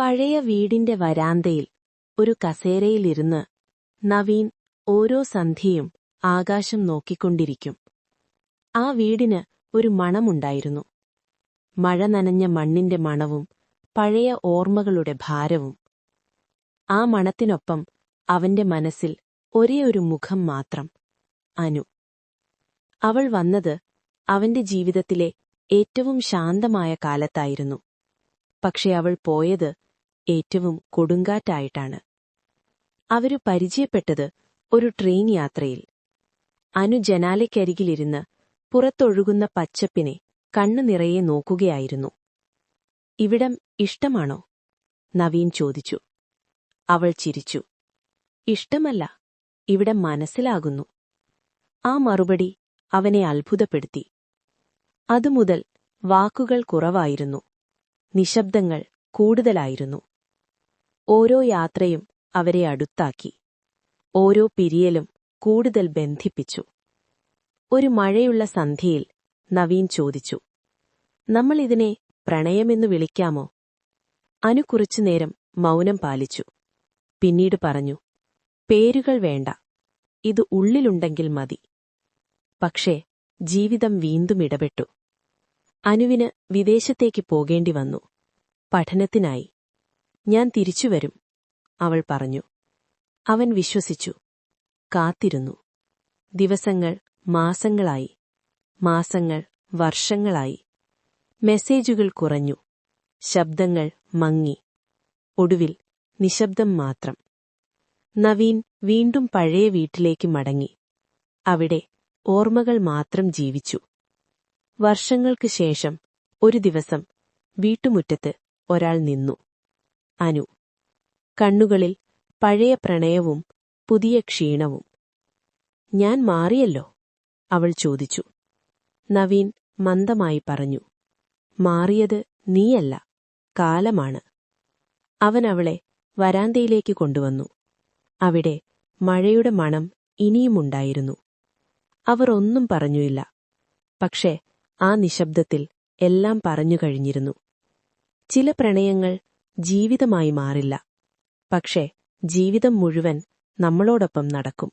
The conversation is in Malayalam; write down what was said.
പഴയ വീടിന്റെ വരാന്തയിൽ ഒരു കസേരയിലിരുന്ന് നവീൻ ഓരോ സന്ധ്യയും ആകാശം നോക്കിക്കൊണ്ടിരിക്കും. ആ വീടിന് ഒരു മണമുണ്ടായിരുന്നു. മഴ നനഞ്ഞ മണ്ണിന്റെ മണവും പഴയ ഓർമ്മകളുടെ ഭാരവും. ആ മണത്തിനൊപ്പം അവന്റെ മനസ്സിൽ ഒരേയൊരു മുഖം മാത്രം, അനു. അവൾ വന്നത് അവന്റെ ജീവിതത്തിലെ ഏറ്റവും ശാന്തമായ കാലത്തായിരുന്നു. പക്ഷെ അവൾ പോയത് ഏറ്റവും കൊടുങ്കാറ്റായിട്ടാണ്. അവരു പരിചയപ്പെട്ടത് ഒരു ട്രെയിൻ യാത്രയിൽ. അനു ജനാലയ്ക്കരികിലിരുന്ന് പുറത്തൊഴുകുന്ന പച്ചപ്പിനെ കണ്ണു നിറയെ നോക്കുകയായിരുന്നു. ഇവിടം ഇഷ്ടമാണോ? നവീൻ ചോദിച്ചു. അവൾ ചിരിച്ചു. ഇഷ്ടമല്ല, ഇവിടെ മനസ്സിലാകുന്നു. ആ മറുപടി അവനെ അത്ഭുതപ്പെടുത്തി. അതുമുതൽ വാക്കുകൾ കുറവായിരുന്നു, നിശബ്ദങ്ങൾ കൂടുതലായിരുന്നു. ഓരോ യാത്രയും അവരെ അടുത്താക്കി. ഓരോ പിരിയലും കൂടുതൽ ബന്ധിപ്പിച്ചു. ഒരു മഴയുള്ള സന്ധ്യയിൽ നവീൻ ചോദിച്ചു, നമ്മളിതിനെ പ്രണയമെന്നു വിളിക്കാമോ? അനു കുറച്ചുനേരം മൗനം പാലിച്ചു. പിന്നീട് പറഞ്ഞു, പേരുകൾ വേണ്ട, ഇത് ഉള്ളിലുണ്ടെങ്കിൽ മതി. പക്ഷേ ജീവിതം വീണ്ടും ഇടപെട്ടു. അനുവിന് വിദേശത്തേക്ക് പോകേണ്ടി വന്നു, പഠനത്തിനായി. ഞാൻ തിരിച്ചുവരും, അവൾ പറഞ്ഞു. അവൻ വിശ്വസിച്ചു. കാത്തിരുന്നു. ദിവസങ്ങൾ മാസങ്ങളായി, മാസങ്ങൾ വർഷങ്ങളായി. മെസ്സേജുകൾ കുറഞ്ഞു, ശബ്ദങ്ങൾ മങ്ങി. ഒടുവിൽ നിശബ്ദം മാത്രം. നവീൻ വീണ്ടും പഴയ വീട്ടിലേക്ക് മടങ്ങി. അവിടെ ഓർമ്മകൾ മാത്രം ജീവിച്ചു. വർഷങ്ങൾക്ക് ശേഷം ഒരു ദിവസം വീട്ടുമുറ്റത്ത് ഒരാൾ നിന്നു. അനു. കണ്ണുകളിൽ പഴയ പ്രണയവും പുതിയ ക്ഷീണവും. ഞാൻ മാറിയല്ലോ? അവൾ ചോദിച്ചു. നവീൻ മന്ദമായി പറഞ്ഞു, മാറിയത് നീയല്ല, കാലമാണ്. അവൻ അവളെ വരാന്തയിലേക്ക് കൊണ്ടുവന്നു. അവിടെ മഴയുടെ മണം ഇനിയുമുണ്ടായിരുന്നു. അവർ ഒന്നും പറഞ്ഞില്ല. പക്ഷേ ആ നിശബ്ദത്തിൽ എല്ലാം പറഞ്ഞു കഴിഞ്ഞിരുന്നു. ചില പ്രണയങ്ങൾ ജീവിതമായി മാറില്ല, പക്ഷേ ജീവിതം മുഴുവൻ നമ്മളോടൊപ്പം നടക്കും.